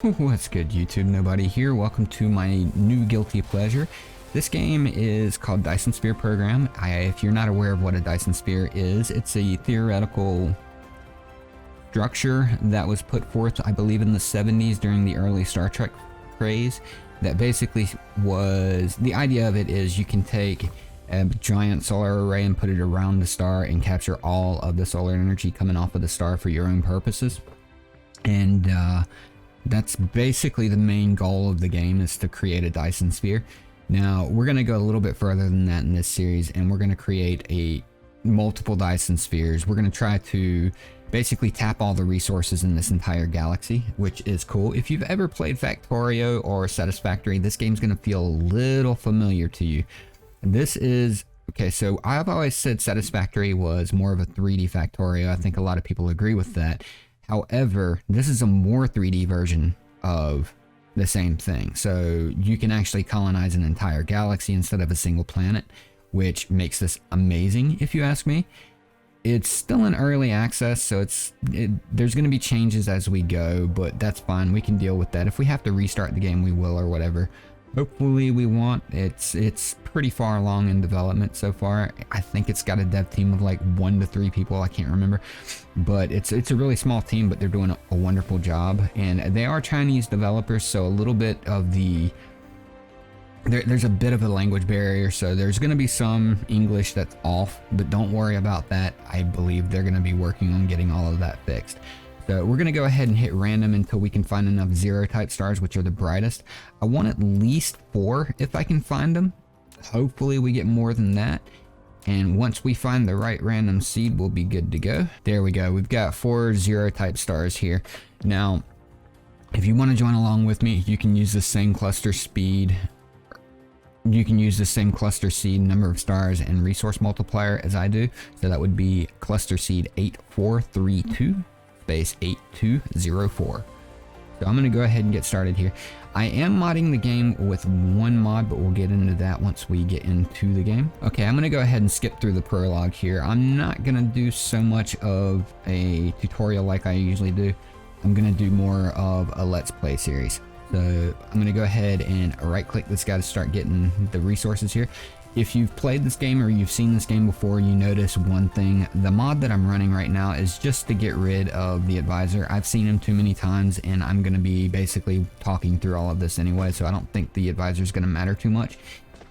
What's good, YouTube? Nobody here. Welcome to my new guilty pleasure. This game is called Dyson Sphere Program. If you're not aware of what a Dyson Sphere is, it's a theoretical structure that was put forth, I believe, in the 70s during the early Star Trek craze. That basically was, the idea of it is you can take a giant solar array and put it around the star and capture all of the solar energy coming off of the star for your own purposes. And that's basically the main goal of the game, is to create a Dyson Sphere. Now, we're going to go a little bit further than that in this series, and we're going to create multiple Dyson Spheres. We're going to try to basically tap all the resources in this entire galaxy, which is cool. If you've ever played Factorio or Satisfactory, this game's going to feel a little familiar to you. This is... Okay, so I've always said Satisfactory was more of a 3D Factorio. I think a lot of people agree with that. However, this is a more 3D version of the same thing. So you can actually colonize an entire galaxy instead of a single planet, which makes this amazing, if you ask me. It's still in early access, so there's going to be changes as we go, but that's fine. We can deal with that. If we have to restart the game, we will, or whatever. Hopefully we won't. It's pretty far along in development so far. I think it's got a dev team of like 1 to 3 people. I can't remember, but it's a really small team, but they're doing a wonderful job. And they are Chinese developers, so a little bit of there's a bit of a language barrier, so there's going to be some English that's off, but don't worry about that. I believe they're going to be working on getting all of that fixed. So we're going to go ahead and hit random until we can find enough 0 type stars, which are the brightest. I want at least 4 if I can find them. Hopefully we get more than that. And once we find the right random seed, we'll be good to go. There we go. We've got 4 0 type stars here. Now, if you want to join along with me, you can use the same cluster speed. You can use the same cluster seed, number of stars, and resource multiplier as I do. So that would be cluster seed 8432. Space 8204. So I'm going to go ahead and get started here. I am modding the game with one mod, but we'll get into that once we get into the game. Okay, I'm going to go ahead and skip through the prologue here. I'm not going to do so much of a tutorial like I usually do. I'm going to do more of a let's play series. So I'm going to go ahead and right click this guy to start getting the resources here. If you've played this game or you've seen this game before, you notice one thing. The mod that I'm running right now is just to get rid of the advisor. I've seen him too many times, and I'm going to be basically talking through all of this anyway, so I don't think the advisor is going to matter too much.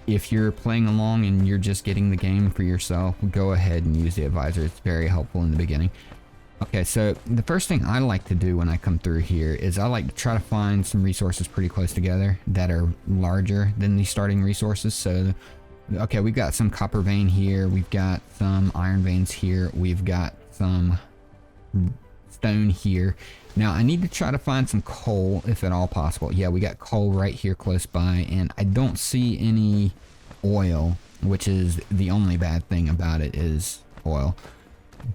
If you're playing along and you're just getting the game for yourself, go ahead and use the advisor. It's very helpful in the beginning. Okay, so the first thing I like to do when I come through here is I like to try to find some resources pretty close together that are larger than the starting resources. So okay, we've got some copper vein here, we've got some iron veins here, we've got some stone here. Now I need to try to find some coal if at all possible. Yeah, we got coal right here close by, and I don't see any oil, which is the only bad thing about it, is oil.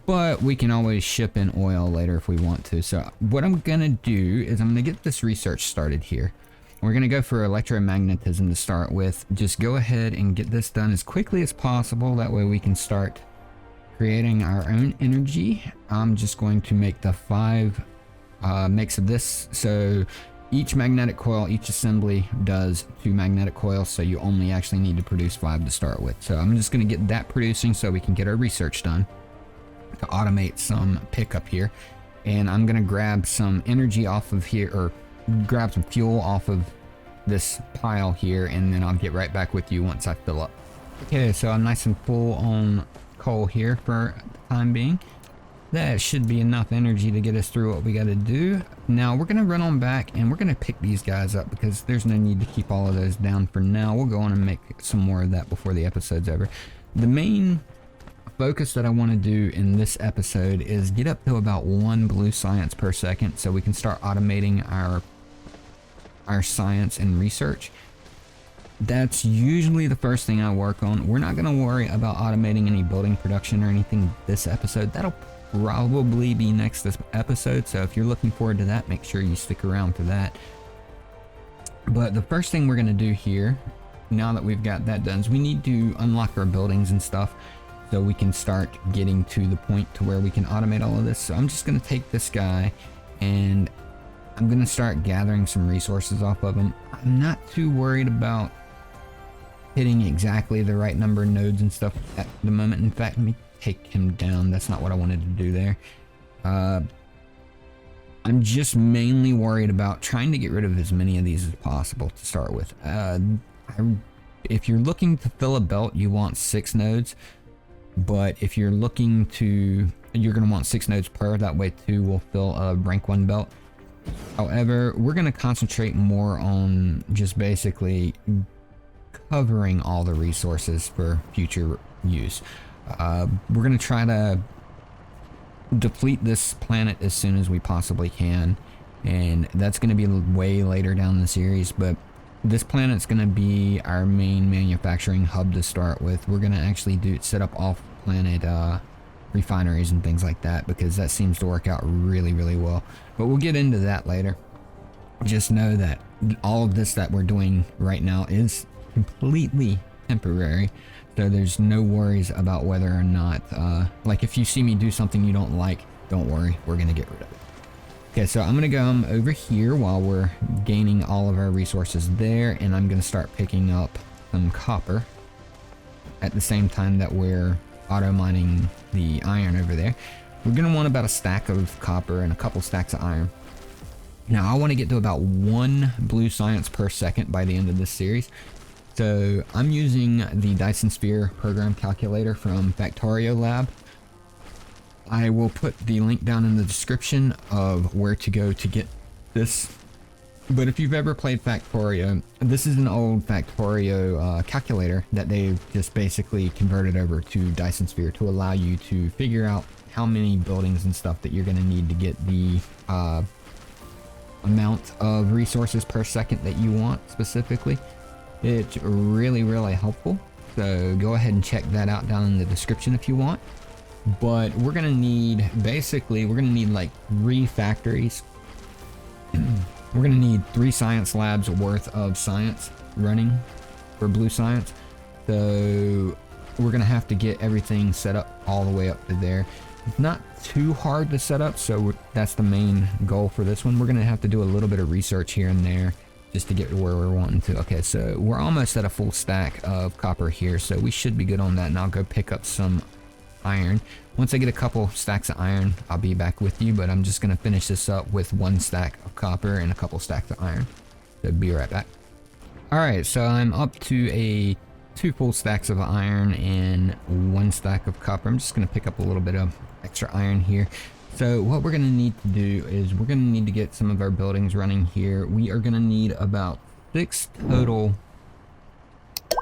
But we can always ship in oil later if we want to. So what I'm gonna do is I'm gonna get this research started here. We're going to go for electromagnetism to start with. Just go ahead and get this done as quickly as possible. That way we can start creating our own energy. I'm just going to make the 5 makes of this. So each magnetic coil, each assembly does 2 magnetic coils. So you only actually need to produce 5 to start with. So I'm just going to get that producing so we can get our research done to automate some pickup here. And I'm going to grab some energy off of here, or grab some fuel off of this pile here, and then I'll get right back with you once I fill up. Okay, so I'm nice and full on coal here for the time being. That should be enough energy to get us through what we got to do. Now we're going to run on back and we're going to pick these guys up because there's no need to keep all of those down for now. We'll go on and make some more of that before the episode's over. The main focus that I want to do in this episode is get up to about 1 blue science per second so we can start automating our science and research. That's usually the first thing I work on. We're not going to worry about automating any building production or anything this episode. That'll probably be next this episode, so if you're looking forward to that, make sure you stick around for that. But the first thing we're going to do here, now that we've got that done, is we need to unlock our buildings and stuff so we can start getting to the point to where we can automate all of this. So I'm just going to take this guy, and I'm gonna start gathering some resources off of them. I'm not too worried about hitting exactly the right number of nodes and stuff at the moment. In fact, let me take him down. That's not what I wanted to do there. I'm just mainly worried about trying to get rid of as many of these as possible to start with. If you're looking to fill a belt, you want 6 nodes. But if you're looking to, you're going to want 6 nodes per. That way 2 will fill a rank 1 belt. However, we're going to concentrate more on just basically covering all the resources for future use. We're going to try to deplete this planet as soon as we possibly can, and that's going to be way later down the series, but this planet's going to be our main manufacturing hub to start with. We're going to actually set up off-planet refineries and things like that, because that seems to work out really, really well. But we'll get into that later. Just know that all of this that we're doing right now is completely temporary, so there's no worries about whether or not, like if you see me do something you don't like, don't worry, we're going to get rid of it. Okay, so I'm going to go over here while we're gaining all of our resources there, and I'm going to start picking up some copper at the same time that we're auto mining the iron over there. We're going to want about a stack of copper and a couple stacks of iron. Now, I want to get to about 1 blue science per second by the end of this series. So I'm using the Dyson Sphere Program calculator from Factorio Lab. I will put the link down in the description of where to go to get this. But if you've ever played Factorio, this is an old Factorio calculator that they've just basically converted over to Dyson Sphere to allow you to figure out how many buildings and stuff that you're going to need to get the amount of resources per second that you want specifically. It's really, really helpful. So go ahead and check that out down in the description if you want. But we're going to need, basically, we're going to need like 3 factories. We're going to need 3 science labs worth of science running for blue science. So we're going to have to get everything set up all the way up to there. It's not too hard to set up, so that's the main goal for this one. We're going to have to do a little bit of research here and there just to get to where we're wanting to. Okay, so we're almost at a full stack of copper here, so we should be good on that, and I'll go pick up some iron. Once I get a couple stacks of iron, I'll be back with you, but I'm just going to finish this up with 1 stack of copper and a couple stacks of iron. So be right back. Alright, so I'm up to 2 full stacks of iron and 1 stack of copper. I'm just going to pick up a little bit of extra iron here. So what we're going to need to do is we're going to need to get some of our buildings running here. We are going to need about 6 total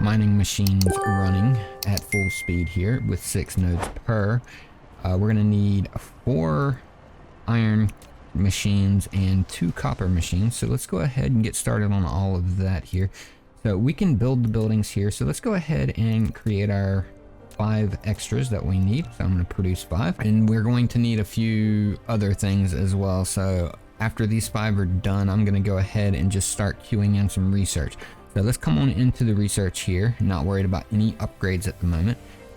mining machines running at full speed here with 6 nodes per. We're going to need 4 iron machines and 2 copper machines. So let's go ahead and get started on all of that here. So we can build the buildings here. So let's go ahead and create our 5 extras that we need. So I'm going to produce 5, and we're going to need a few other things as well. So after these 5 are done, I'm going to go ahead and just start queuing in some research. So let's come on into the research here. Not worried about any upgrades at the moment.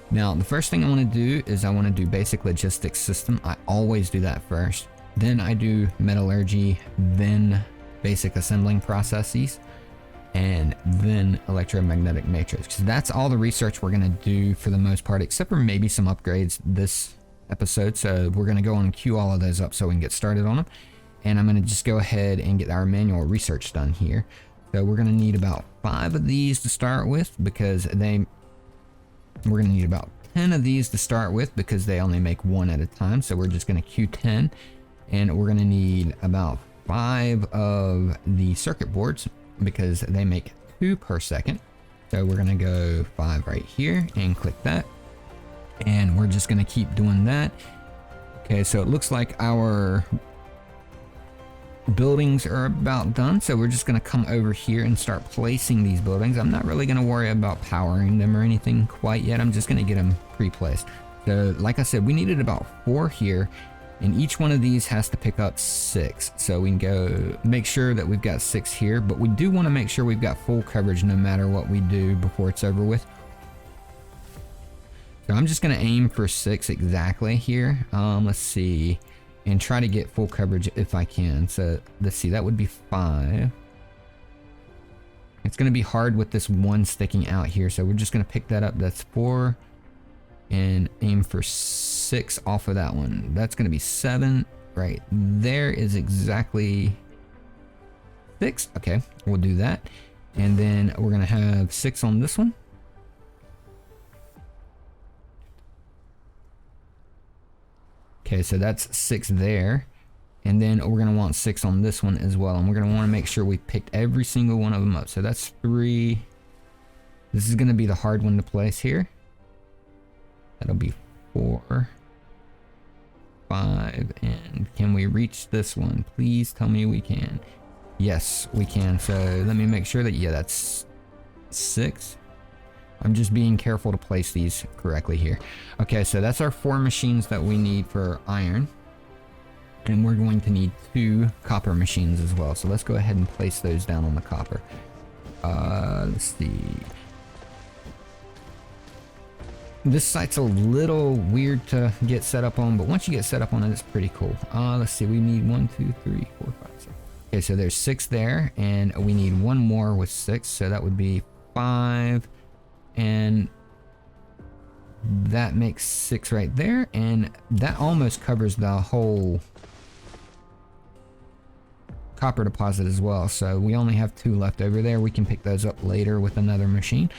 Now, the first thing I want to do is I want to do basic logistics system. I always do that first. Then I do metallurgy, then basic assembling processes, and then electromagnetic matrix. So that's all the research we're going to do for the most part, except for maybe some upgrades this episode. So we're going to go on and queue all of those up so we can get started on them. And I'm going to just go ahead and get our manual research done here. So we're going to need about 5 of these to start with, because we're going to need about 10 of these to start with, because they only make 1 at a time. So we're just going to queue 10, and we're going to need about 5 of the circuit boards, because they make 2 per second. So we're going to go 5 right here and click that, and we're just going to keep doing that. Okay, so it looks like our buildings are about done, so we're just going to come over here and start placing these buildings. I'm not really going to worry about powering them or anything quite yet. I'm just going to get them pre-placed. So like I said, we needed about 4 here, and each one of these has to pick up 6. So we can go make sure that we've got 6 here, but we do want to make sure we've got full coverage no matter what we do before it's over with. So I'm just going to aim for 6 exactly here. Let's see. and try to get full coverage if I can. So let's see, that would be 5. It's going to be hard with this one sticking out here, so we're just going to pick that up. That's 4 and aim for 6 off of that one. That's going to be 7 right there is exactly 6. Okay, we'll do that. And then we're going to have 6 on this one. Okay, so that's 6 there. And then we're going to want 6 on this one as well. And we're going to want to make sure we picked every single one of them up. So that's 3. This is going to be the hard one to place here. That'll be 4, 5. And can we reach this one? Please tell me we can. Yes, we can. So let me make sure that, yeah, that's 6. I'm just being careful to place these correctly here. Okay, so that's our 4 machines that we need for iron. And we're going to need 2 copper machines as well. So let's go ahead and place those down on the copper. Let's see. This site's a little weird to get set up on, but once you get set up on it, it's pretty cool. Let's see, we need 1, 2, 3, 4, 5, 6. Okay, so there's 6 there, and we need 1 more with 6, so that would be 5, and that makes 6 right there, and that almost covers the whole copper deposit as well. So we only have 2 left over there. We can pick those up later with another machine.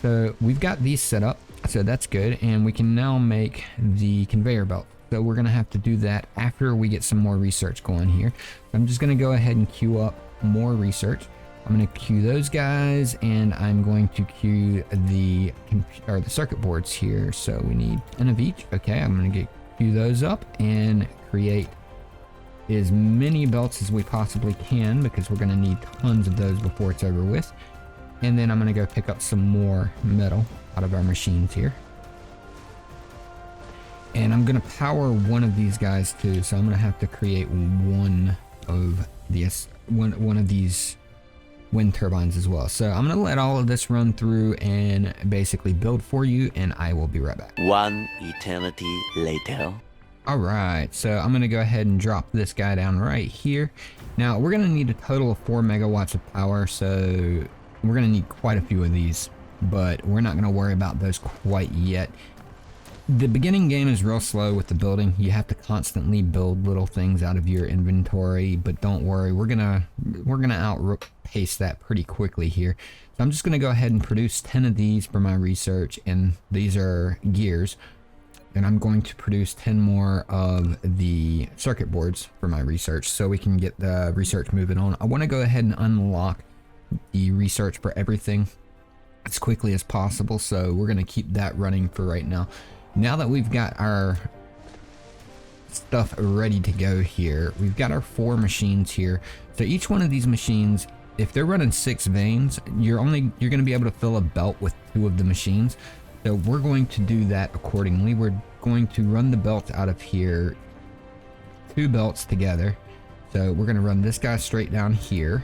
So we've got these set up, so that's good, and we can now make the conveyor belt. So we're gonna have to do that after we get some more research going here. So I'm just gonna go ahead and queue up more research. I'm gonna queue those guys, and I'm going to queue the circuit boards here. So we need 10 of each. Okay, I'm gonna queue those up and create as many belts as we possibly can, because we're gonna need tons of those before it's over with. And then I'm gonna go pick up some more metal out of our machines here. And I'm gonna power one of these guys too, so I'm gonna have to create one of these wind turbines as well. So I'm gonna let all of this run through and basically build for you, and I will be right back. 1 eternity later. All right, so I'm gonna go ahead and drop this guy down right here. Now we're gonna need a total of 4 megawatts of power, so we're gonna need quite a few of these, but we're not gonna worry about those quite yet. The beginning game is real slow with the building. You have to constantly build little things out of your inventory, but don't worry, we're gonna outpace that pretty quickly here. So I'm just gonna go ahead and produce 10 of these for my research, and these are gears. And I'm going to produce 10 more of the circuit boards for my research, so we can get the research moving on. I want to go ahead and unlock the research for everything as quickly as possible, so we're going to keep that running for right now. Now that we've got our stuff ready to go here, we've got our 4 machines here. So each one of these machines, if they're running 6 vanes, you're going to be able to fill a belt with 2 of the machines. So we're going to do that accordingly. We're going to run the belt out of here, 2 belts together. So we're going to run this guy straight down here,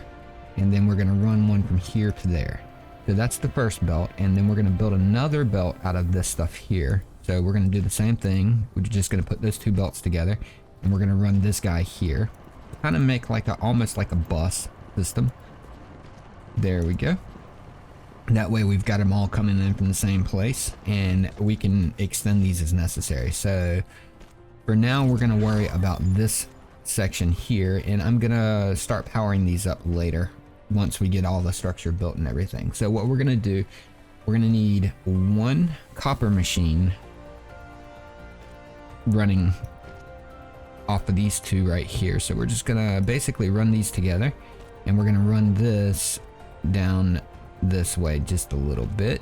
and then we're going to run one from here to there. So that's the first belt, and then we're going to build another belt out of this stuff here. So we're going to do the same thing. We're just going to put those 2 belts together, and we're going to run this guy here. Kind of make like almost like a bus system. There we go. That way we've got them all coming in from the same place, and we can extend these as necessary. So for now, we're going to worry about this section here, and I'm going to start powering these up later once we get all the structure built and everything. So what we're going to do, we're going to need 1 copper machine running off of these 2 right here. So we're just going to basically run these together, and we're going to run this down this way just a little bit.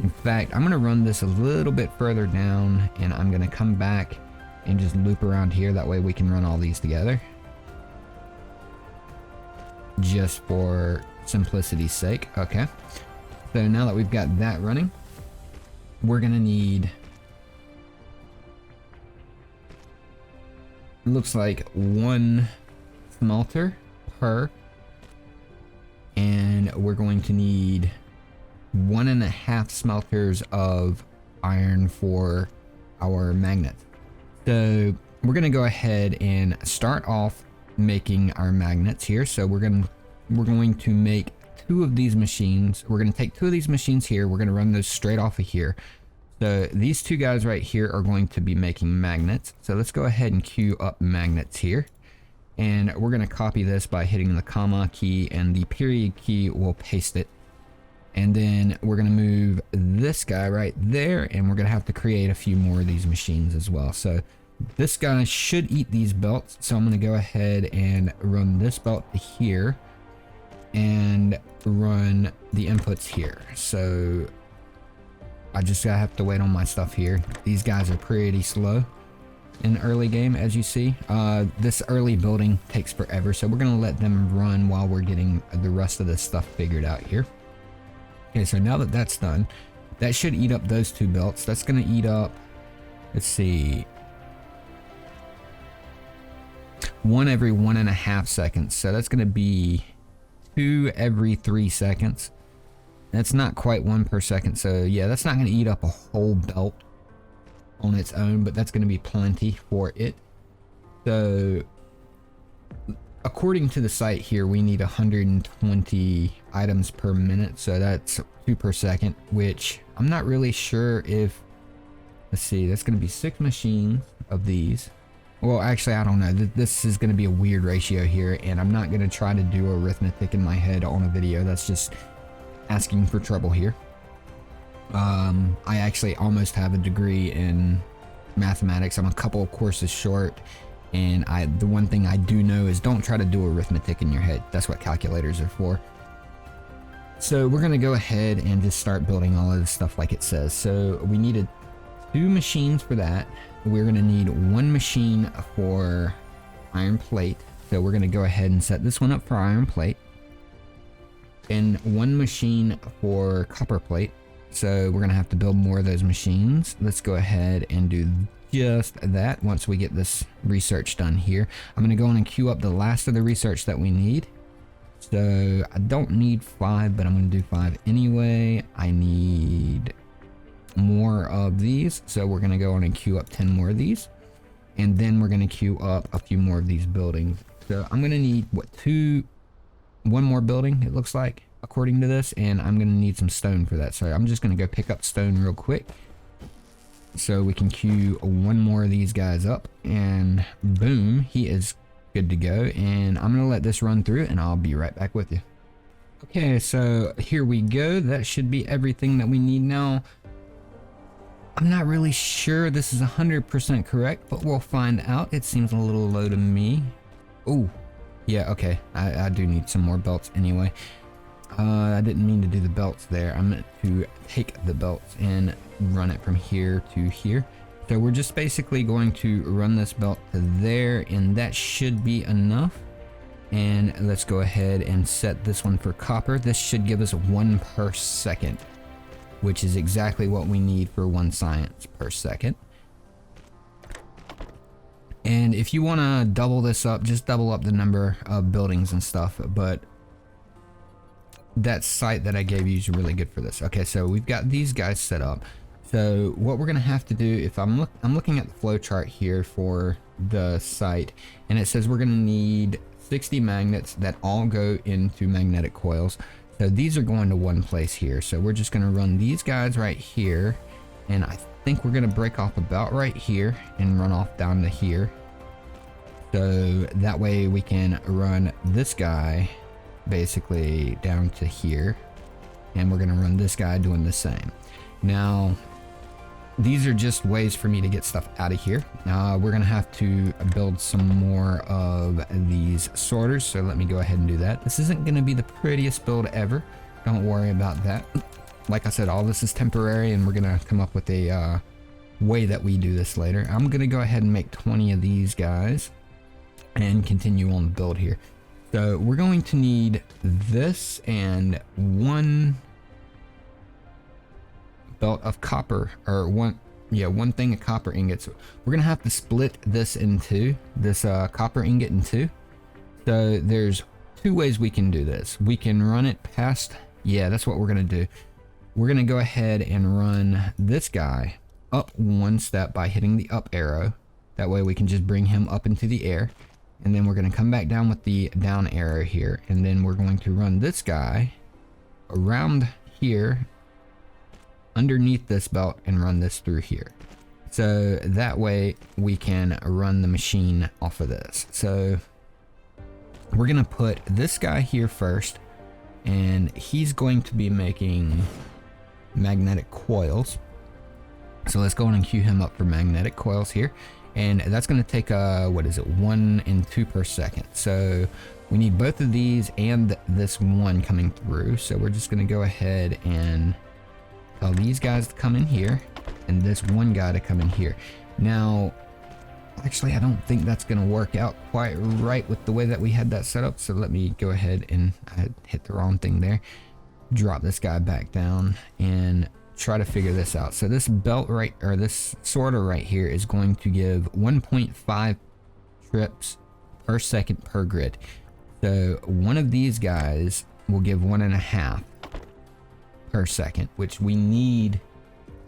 In fact, I'm gonna run this a little bit further down, and I'm gonna come back and just loop around here. That way we can run all these together, just for simplicity's sake. Okay, so now that we've got that running, we're gonna need, it looks like 1 smelter per, and we're going to need 1.5 smelters of iron for our magnet. So we're going to go ahead and start off making our magnets here. So we're going to make 2 of these machines. We're going to take 2 of these machines here. We're going to run those straight off of here. So these 2 guys right here are going to be making magnets. So let's go ahead and queue up magnets here. And we're going to copy this by hitting the comma key, and the period key will paste it. And then we're going to move this guy right there, and we're going to have to create a few more of these machines as well. So this guy should eat these belts. So I'm going to go ahead and run this belt here and run the inputs here. So I just gotta have to wait on my stuff here. These guys are pretty slow in the early game, as you see. This early building takes forever, so we're gonna let them run while we're getting the rest of this stuff figured out here. Okay, so now that that's done, that should eat up those 2 belts. That's gonna eat up, let's see, 1 every 1.5 seconds. So that's gonna be 2 every 3 seconds. That's not quite 1 per second. So yeah, that's not gonna eat up a whole belt on its own, but that's going to be plenty for it. So according to the site here, we need 120 items per minute, so that's 2 per second, which I'm not really sure if, let's see, that's going to be 6 machines of these. Well, actually, I don't know. This is going to be a weird ratio here, and I'm not going to try to do arithmetic in my head on a video. That's just asking for trouble here. I actually almost have a degree in mathematics. I'm a couple of courses short, and the one thing I do know is don't try to do arithmetic in your head. That's what calculators are for. So we're going to go ahead and just start building all of this stuff like it says. So we needed 2 machines for that. We're going to need 1 machine for iron plate. So we're going to go ahead and set this one up for iron plate, and 1 machine for copper plate. So we're going to have to build more of those machines. Let's go ahead and do just that once we get this research done here. I'm going to go in and queue up the last of the research that we need. So I don't need 5, but I'm going to do 5 anyway. I need more of these. So we're going to go in and queue up 10 more of these. And then we're going to queue up a few more of these buildings. So I'm going to need, what, 1 more building, it looks like, according to this, and I'm going to need some stone for that. So I'm just going to go pick up stone real quick so we can queue 1 more of these guys up, and boom, he is good to go. And I'm going to let this run through, and I'll be right back with you. Okay, so here we go. That should be everything that we need now. I'm not really sure this is 100% correct, but we'll find out. It seems a little low to me. Oh, yeah, okay. I do need some more belts anyway. I didn't mean to do the belts there. I meant to take the belts and run it from here to here. So we're just basically going to run this belt to there, and that should be enough. And let's go ahead and set this one for copper. This should give us 1 per second, which is exactly what we need for 1 science per second. And if you want to double this up, just double up the number of buildings and stuff. But that site that I gave you is really good for this. Okay, so we've got these guys set up. So what we're gonna have to do, if I'm looking at the flow chart here for the site, and it says we're gonna need 60 magnets that all go into magnetic coils. So these are going to 1 place here. So we're just gonna run these guys right here, and I think we're gonna break off about right here and run off down to here. So that way we can run this guy basically down to here, and we're going to run this guy doing the same. Now these are just ways for me to get stuff out of here. We're going to have to build some more of these sorters, so let me go ahead and do that. This isn't going to be the prettiest build ever, don't worry about that. Like I said, all this is temporary, and we're going to come up with a way that we do this later. I'm going to go ahead and make 20 of these guys and continue on the build here. So we're going to need this and 1 belt of copper, or 1 thing of copper ingots. We're gonna have to split this into this copper ingot in 2. So there's 2 ways we can do this. We can run it past, yeah, that's what we're gonna do. We're gonna go ahead and run this guy up 1 step by hitting the up arrow, That way we can just bring him up into the air. And then we're going to come back down with the down arrow here. And then we're going to run this guy around here underneath this belt and run this through here. So that way we can run the machine off of this. So we're going to put this guy here first. And he's going to be making magnetic coils. So let's go on and queue him up for magnetic coils here. And that's going to take, 1 and 2 per second. So we need both of these and this one coming through. So we're just going to go ahead and tell these guys to come in here and this one guy to come in here. Now, actually, I don't think that's going to work out quite right with the way that we had that set up. So let me go ahead and I hit the wrong thing there. Drop this guy back down and try to figure this out. So this belt right, or this sorter right here is going to give 1.5 trips per second per grid. So one of these guys will give 1.5 per second, which we need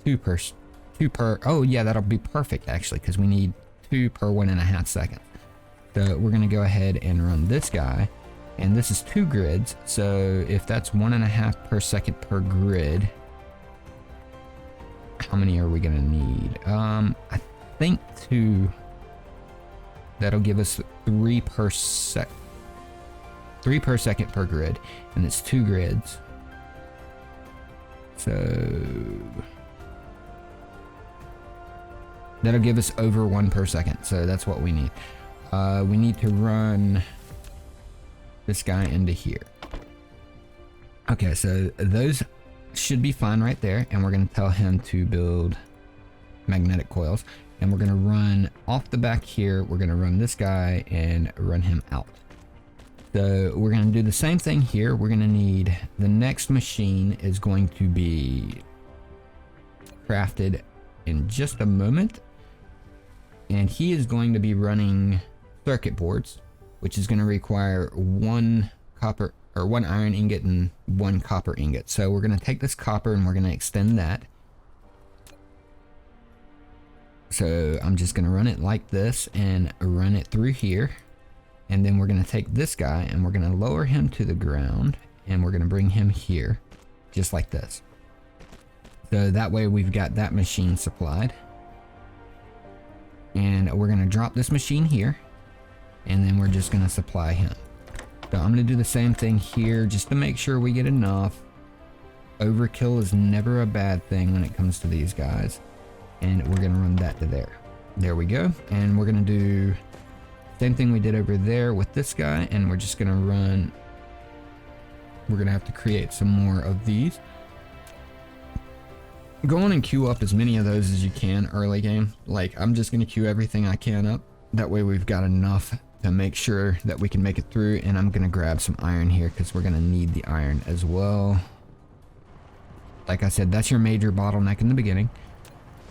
2 per, oh yeah, that'll be perfect actually, because we need 2 per 1.5 seconds. So we're going to go ahead and run this guy, and this is 2 grids. So if that's 1.5 per second per grid, how many are we going to need? I think 2. That'll give us 3 per second per grid, and it's 2 grids. So that'll give us over 1 per second. So that's what we need. We need to run this guy into here. Okay, so those should be fine right there, and we're going to tell him to build magnetic coils, and we're going to run off the back here. We're going to run this guy and run him out. So we're going to do the same thing here. We're going to need, the next machine is going to be crafted in just a moment, and he is going to be running circuit boards, which is going to require 1 copper or 1 iron ingot and 1 copper ingot. So we're going to take this copper and we're going to extend that. So I'm just going to run it like this and run it through here. And then we're going to take this guy and we're going to lower him to the ground, and we're going to bring him here just like this. So that way we've got that machine supplied. And we're going to drop this machine here, and then we're just going to supply him. So I'm going to do the same thing here just to make sure we get enough. Overkill is never a bad thing when it comes to these guys. And we're going to run that to there. There we go. And we're going to do the same thing we did over there with this guy. And we're just going to run. We're going to have to create some more of these. Go on and queue up as many of those as you can early game. Like, I'm just going to queue everything I can up. That way we've got enough to make sure that we can make it through. And I'm going to grab some iron here because we're going to need the iron as well. Like I said, that's your major bottleneck in the beginning.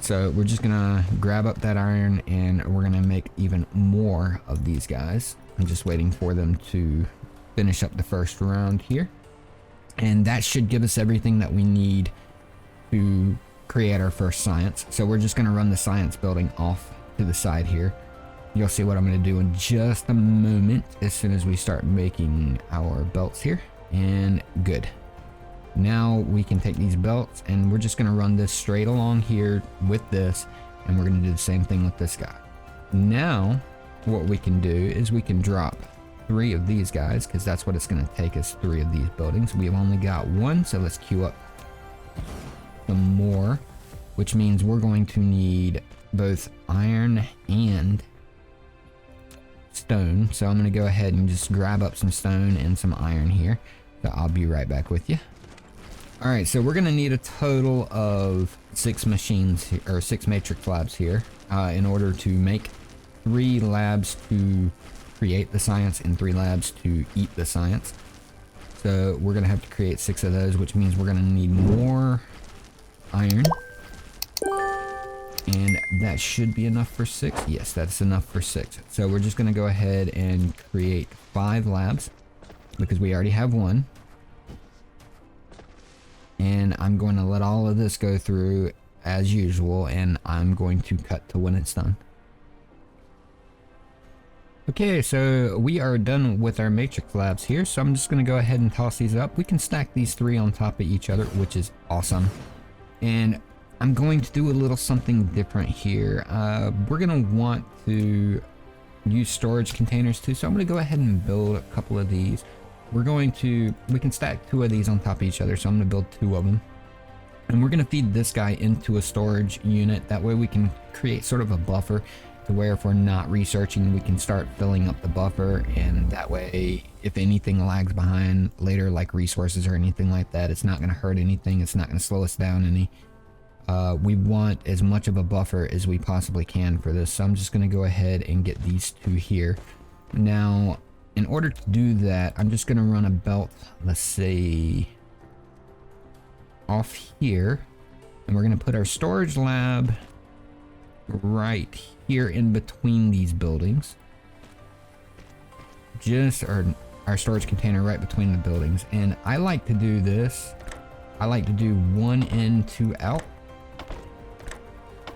So we're just going to grab up that iron, and we're going to make even more of these guys. I'm just waiting for them to finish up the first round here. And that should give us everything that we need to create our first science. So we're just going to run the science building off to the side here. You'll see what I'm going to do in just a moment as soon as we start making our belts here. And good. Now we can take these belts, and we're just going to run this straight along here with this, and we're going to do the same thing with this guy. Now what we can do is we can drop 3 of these guys, because that's what it's going to take us, 3 of these buildings. We've only got 1, so let's queue up some more, which means we're going to need both iron and stone. So I'm going to go ahead and just grab up some stone and some iron here. So I'll be right back with you. All right, so we're going to need a total of 6 machines or 6 matrix labs here in order to make 3 labs to create the science and 3 labs to eat the science. So we're going to have to create 6 of those, which means we're going to need more iron. And that should be enough for 6. Yes, that's enough for 6. So we're just going to go ahead and create 5 labs because we already have 1. And I'm going to let all of this go through as usual, and I'm going to cut to when it's done. Okay, so we are done with our matrix labs here, so I'm just going to go ahead and toss these up. We can stack these 3 on top of each other, which is awesome. And I'm going to do a little something different here. We're going to want to use storage containers too, so I'm going to go ahead and build a couple of these. We can stack 2 of these on top of each other, so I'm going to build 2 of them. And we're going to feed this guy into a storage unit. That way we can create sort of a buffer to where if we're not researching, we can start filling up the buffer. And that way, if anything lags behind later, like resources or anything like that, it's not going to hurt anything. It's not going to slow us down any. We want as much of a buffer as we possibly can for this. So I'm just going to go ahead and get these 2 here. Now, in order to do that, I'm just going to run a belt, let's say, off here, and we're going to put our storage lab right here in between these buildings, our storage container right between the buildings. And I like to do this, I like to do 1 in 2 out.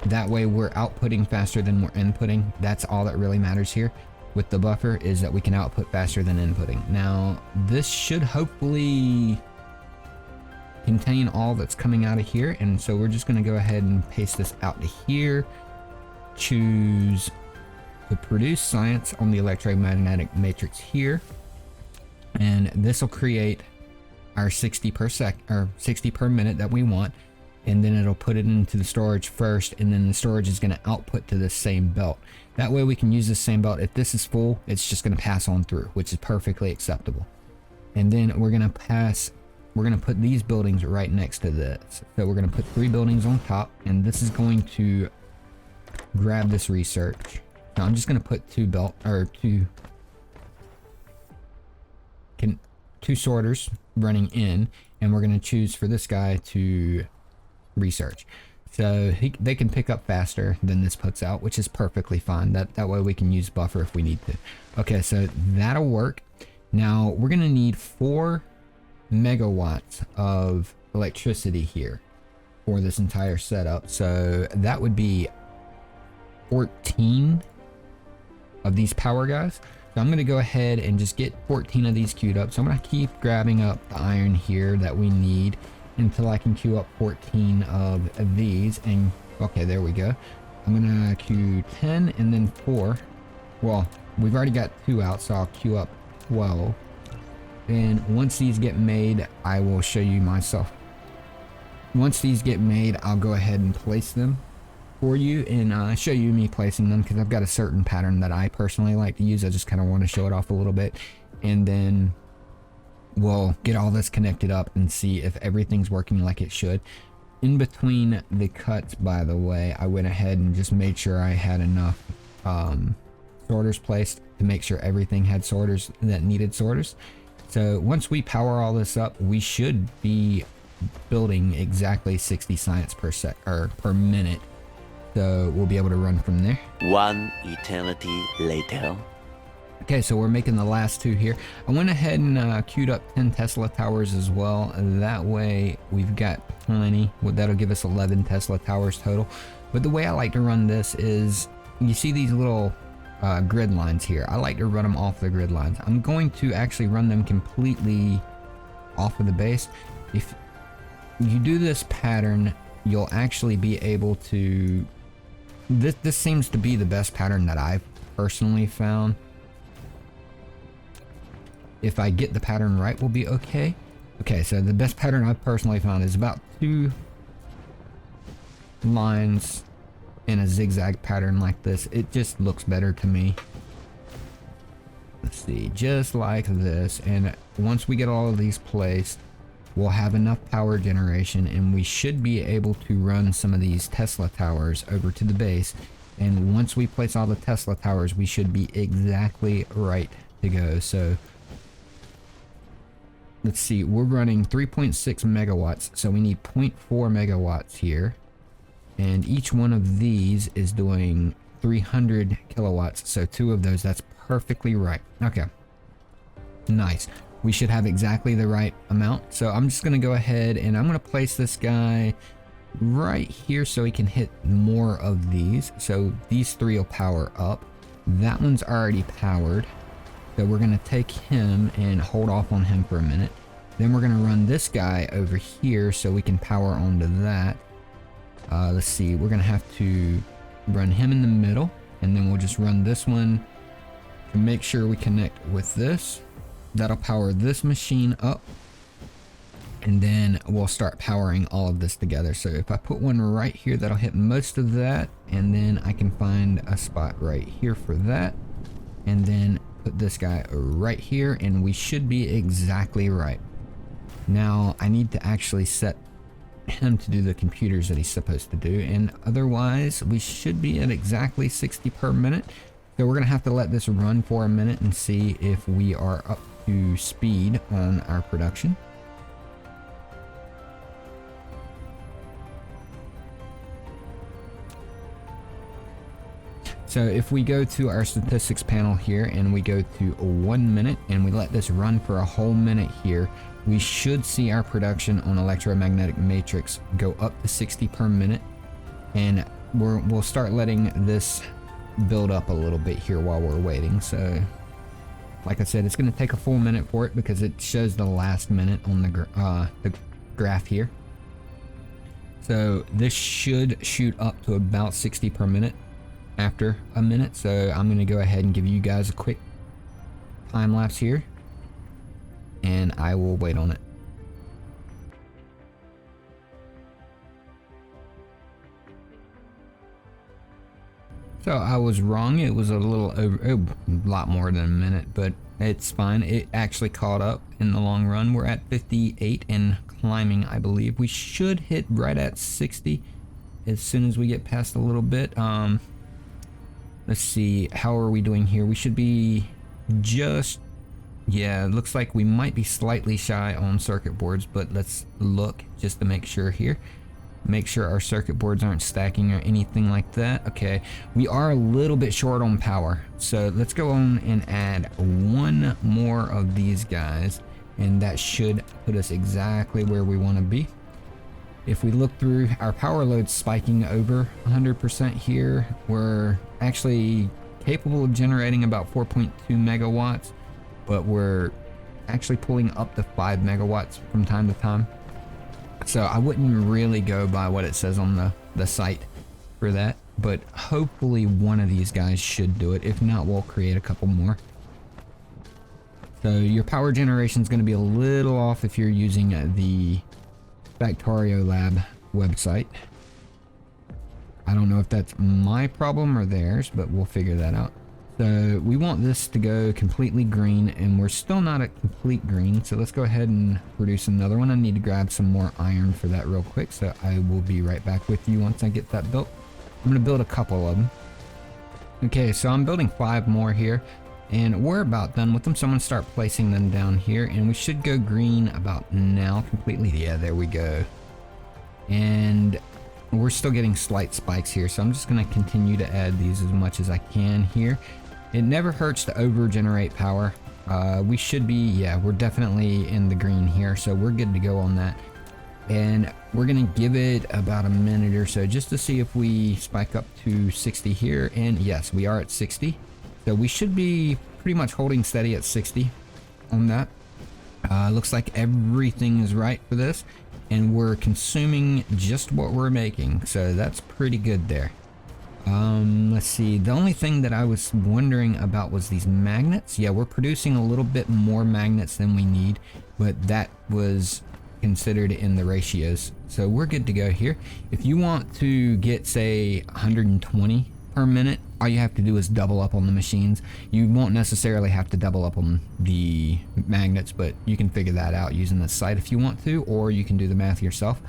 That way we're outputting faster than we're inputting. That's all that really matters here with the buffer, is that we can output faster than inputting. Now this should hopefully contain all that's coming out of here, and so we're just going to go ahead and paste this out to here. Choose to produce science on the electromagnetic matrix here, and this will create our 60 per minute that we want, and then it'll put it into the storage first, and then the storage is going to output to this same belt. That way we can use this same belt. If this is full, it's just going to pass on through, which is perfectly acceptable. And then we're going to put these buildings right next to this. So we're going to put 3 buildings on top, and this is going to grab this research. Now I'm just going to put 2 sorters running in, and we're going to choose for this guy to research. So they can pick up faster than this puts out, which is perfectly fine. That way we can use buffer if we need to. Okay, so that'll work. Now we're going to need 4 megawatts of electricity here for this entire setup. So that would be 14 of these power guys. So I'm going to go ahead and just get 14 of these queued up. So I'm going to keep grabbing up the iron here that we need until I can queue up 14 of these. And okay, there we go. I'm going to queue 10 and then 4. Well, we've already got 2 out, so I'll queue up 12. And once these get made, I will show you myself. Once these get made, I'll go ahead and place them for you and show you me placing them, because I've got a certain pattern that I personally like to use. I just kind of want to show it off a little bit, and then we'll get all this connected up and see if everything's working like it should. In between the cuts, by the way, I went ahead and just made sure I had enough sorters placed to make sure everything had sorters that needed sorters. So once we power all this up, we should be building exactly 60 science per minute. So we'll be able to run from there. 1 eternity later. Okay, so we're making the last 2 here. I went ahead and queued up 10 Tesla towers as well. That way we've got plenty. That'll give us 11 Tesla towers total. But the way I like to run this is, you see these little grid lines here. I like to run them off the grid lines. I'm going to actually run them completely off of the base. If you do this pattern, you'll actually be able to... This seems to be the best pattern that I've personally found. If I get the pattern right, we'll be okay. Okay, so the best pattern I've personally found is about 2 lines in a zigzag pattern like this. It just looks better to me. Let's see, just like this. And once we get all of these placed, we'll have enough power generation, and we should be able to run some of these Tesla towers over to the base. And once we place all the Tesla towers, we should be exactly right to go. So let's see, we're running 3.6 megawatts, so we need 0.4 megawatts here. And each one of these is doing 300 kilowatts, so 2 of those, that's perfectly right. Okay, nice. We should have exactly the right amount. So I'm just going to go ahead and I'm going to place this guy right here so he can hit more of these. So these 3 will power up. That one's already powered. So we're going to take him and hold off on him for a minute. Then we're going to run this guy over here so we can power onto that. Let's see, we're going to have to run him in the middle, and then we'll just run this one to make sure we connect with this. That'll power this machine up, and then we'll start powering all of this together. So if I put one right here, that'll hit most of that, and then I can find a spot right here for that, and then put this guy right here, and we should be exactly right. Now I need to actually set him to do the computers that he's supposed to do, and otherwise we should be at exactly 60 per minute. So we're gonna have to let this run for a minute and see if we are up to speed on our production. So if we go to our statistics panel here and we go to 1 minute and we let this run for a whole minute here, we should see our production on electromagnetic matrix go up to 60 per minute, and we'll start letting this build up a little bit here while we're waiting. So like I said, it's going to take a full minute for it because it shows the last minute on the graph here. So this should shoot up to about 60 per minute after a minute. So I'm going to go ahead and give you guys a quick time lapse here, and I will wait on it. So I was wrong. It was a little over, a lot more than a minute, but it's fine. It actually caught up in the long run. We're at 58 and climbing, I believe. We should hit right at 60 as soon as we get past a little bit. Let's see, how are we doing here? We should be just, yeah, it looks like we might be slightly shy on circuit boards, but let's look just to make sure here. Make sure our circuit boards aren't stacking or anything like that. Okay, we are a little bit short on power. So let's go on and add one more of these guys, and that should put us exactly where we want to be. If we look through, our power load's spiking over 100% here. We're actually capable of generating about 4.2 megawatts, but we're actually pulling up to 5 megawatts from time to time. So I wouldn't really go by what it says on the site for that, but hopefully one of these guys should do it. If not, we'll create a couple more. So your power generation is going to be a little off if you're using the Factorio Lab website. I don't know if that's my problem or theirs, but we'll figure that out. So we want this to go completely green, and we're still not at complete green. So let's go ahead and produce another one. I need to grab some more iron for that real quick. So I will be right back with you once I get that built. I'm going to build a couple of them. Okay, so I'm building 5 more here, and we're about done with them. So I'm going to start placing them down here, and we should go green about now completely. Yeah, there we go. And we're still getting slight spikes here, so I'm just going to continue to add these as much as I can here. It never hurts to over generate power. We should be, yeah, we're definitely in the green here, so we're good to go on that. And we're going to give it about a minute or so just to see if we spike up to 60 here. And yes, we are at 60. So we should be pretty much holding steady at 60 on that. Looks like everything is right for this, and we're consuming just what we're making, so that's pretty good there. Let's see, the only thing that I was wondering about was these magnets. Yeah, we're producing a little bit more magnets than we need, but that was considered in the ratios, so we're good to go here. If you want to get, say, 120 per minute, all you have to do is double up on the machines. You won't necessarily have to double up on the magnets, but you can figure that out using the site if you want to, or you can do the math yourself.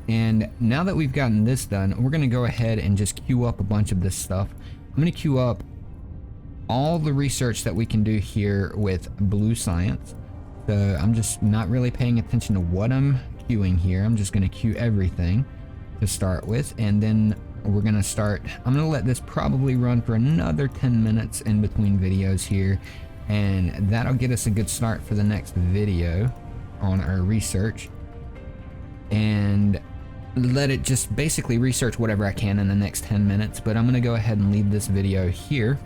And now that we've gotten this done, we're going to go ahead and just queue up a bunch of this stuff. I'm going to queue up all the research that we can do here with Blue Science. So I'm just not really paying attention to what I'm queuing here. I'm just going to queue everything to start with, and then we're going to start. I'm going to let this probably run for another 10 minutes in between videos here, and that'll get us a good start for the next video on our research, and let it just basically research whatever I can in the next 10 minutes. But I'm going to go ahead and leave this video here,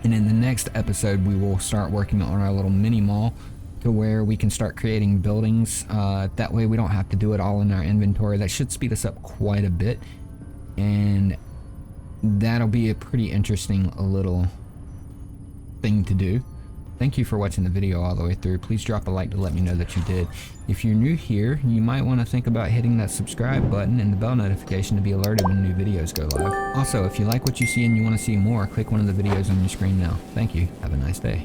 And in the next episode, we will start working on our little mini mall to where we can start creating buildings. That way we don't have to do it all in our inventory. That should speed us up quite a bit. And that'll be a pretty interesting little thing to do. Thank you for watching the video all the way through. Please drop a like to let me know that you did. If you're new here, you might want to think about hitting that subscribe button and the bell notification to be alerted when new videos go live. Also, if you like what you see and you want to see more, click one of the videos on your screen now. Thank you. Have a nice day.